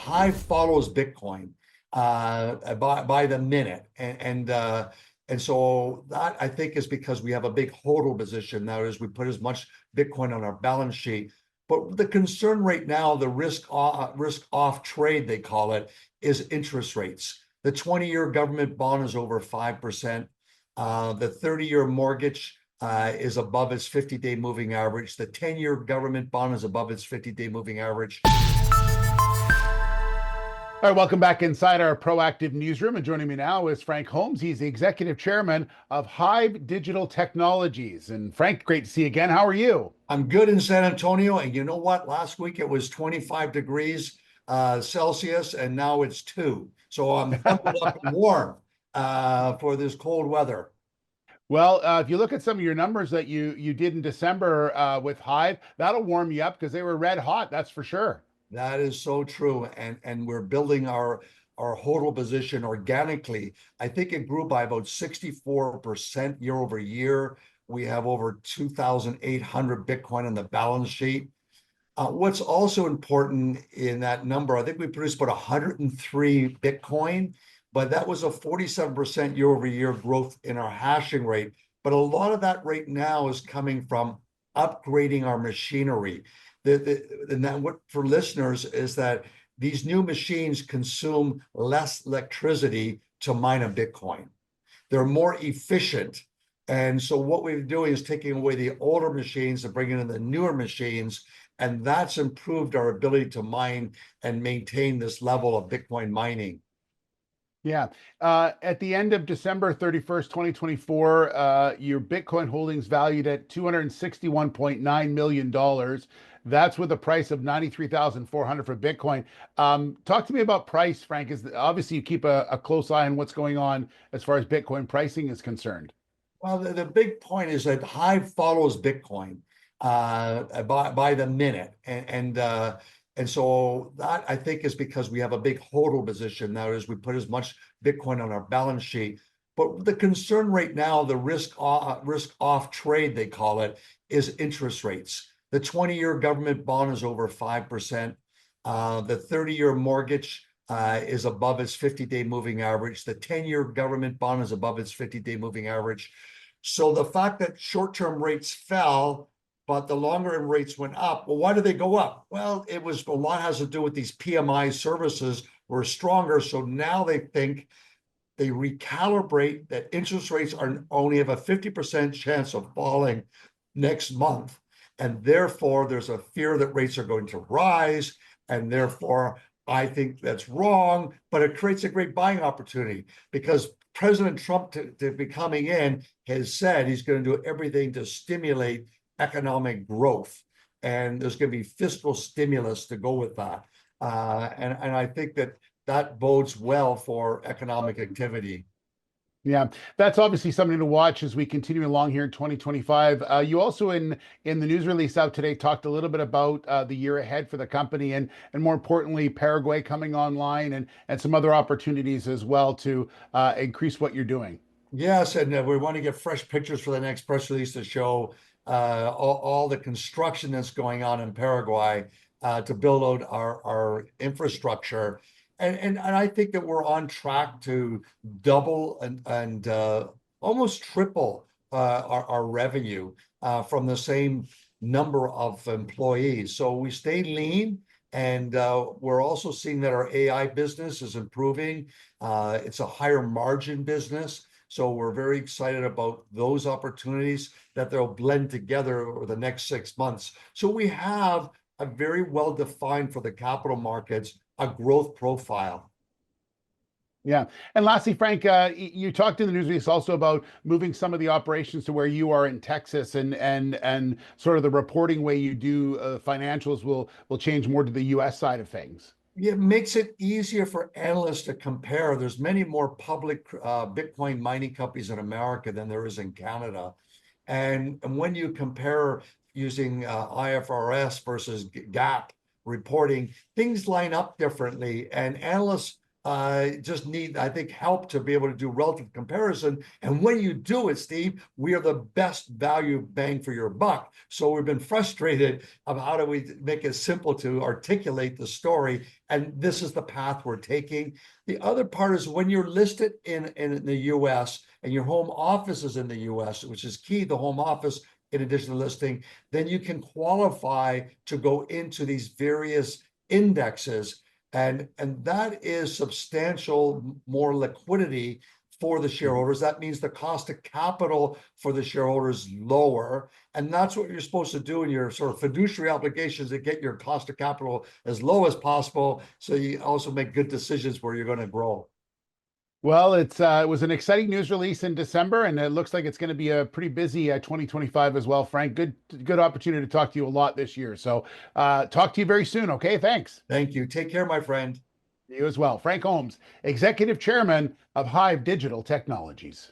Hive follows Bitcoin by the minute, and so that I think is because we have a big hodl position. That is, we put as much Bitcoin on our balance sheet. But the concern right now, the risk off trade, they call it, is interest rates. The 20-year government bond is over 5%. The 30-year mortgage is above its 50-day moving average. The 10-year government bond is above its 50-day moving average. All right, welcome back inside our proactive newsroom. And joining me now is Frank Holmes. He's the executive chairman of Hive Digital Technologies. And Frank, great to see you again. How are you? I'm good in San Antonio. And you know what? Last week it was 25 degrees Celsius, and now it's 2. So I'm bundled up and warm for this cold weather. Well, if you look at some of your numbers that you did in December with Hive, that'll warm you up because they were red hot, that's for sure. That is so true. And we're building our hodl position organically. I think it grew by about 64% year over year. We have over 2,800 Bitcoin on the balance sheet. What's also important in that number, I think we produced about 103 Bitcoin, but that was a 47% year over year growth in our hashing rate. But a lot of that right now is coming from upgrading our machinery. And that what for listeners is that these new machines consume less electricity to mine a Bitcoin. They're more efficient. And so what we're doing is taking away the older machines and bringing in the newer machines. And that's improved our ability to mine and maintain this level of Bitcoin mining. Yeah. At the end of December 31st, 2024, your Bitcoin holdings valued at $261.9 million. That's with a price of 93,400 for Bitcoin. Talk to me about price, Frank. Obviously you keep a close eye on what's going on as far as Bitcoin pricing is concerned. Well, the big point is that Hive follows Bitcoin by the minute, and so that I think is because we have a big hodl position. That is, we put as much Bitcoin on our balance sheet. But the concern right now, the risk off trade, they call it, is interest rates. The 20-year government bond is over 5%. The 30-year mortgage is above its 50-day moving average. The 10-year government bond is above its 50-day moving average. So the fact that short-term rates fell, but the longer end rates went up. Well, why did they go up? Well, it was a lot has to do with these PMI services were stronger. So now they think they recalibrate that interest rates are only have a 50% chance of falling next month. And therefore, there's a fear that rates are going to rise. And therefore, I think that's wrong, but it creates a great buying opportunity because President Trump, to be coming in, has said he's going to do everything to stimulate economic growth. And there's going to be fiscal stimulus to go with that. And I think that bodes well for economic activity. Yeah, that's obviously something to watch as we continue along here in 2025. You also in the news release out today talked a little bit about the year ahead for the company and more importantly, Paraguay coming online and some other opportunities as well to increase what you're doing. Yes, and we want to get fresh pictures for the next press release to show all the construction that's going on in Paraguay to build out our infrastructure. And I think that we're on track to double and almost triple our revenue from the same number of employees. So we stay lean, and we're also seeing that our AI business is improving. It's a higher margin business. So we're very excited about those opportunities that they'll blend together over the next 6 months. So we have a very well defined for the capital markets, a growth profile. Yeah. And lastly, Frank, you talked in the news release also about moving some of the operations to where you are in Texas and sort of the reporting way you do financials will change more to the US side of things. It makes it easier for analysts to compare. There's many more public Bitcoin mining companies in America than there is in Canada. And when you compare using IFRS versus GAAP reporting, things line up differently. And analysts just need, I think, help to be able to do relative comparison. And when you do it, Steve, we are the best value bang for your buck. So we've been frustrated of how do we make it simple to articulate the story. And this is the path we're taking. The other part is when you're listed in the US and your home office is in the US, which is key, the home office, in addition to listing, then you can qualify to go into these various indexes. And that is substantial more liquidity for the shareholders. That means the cost of capital for the shareholders lower. And that's what you're supposed to do in your sort of fiduciary obligations, to get your cost of capital as low as possible. So you also make good decisions where you're going to grow. Well, it was an exciting news release in December, and it looks like it's going to be a pretty busy 2025 as well, Frank. Good opportunity to talk to you a lot this year. So talk to you very soon. Okay, thanks. Thank you. Take care, my friend. You as well. Frank Holmes, Executive Chairman of Hive Digital Technologies.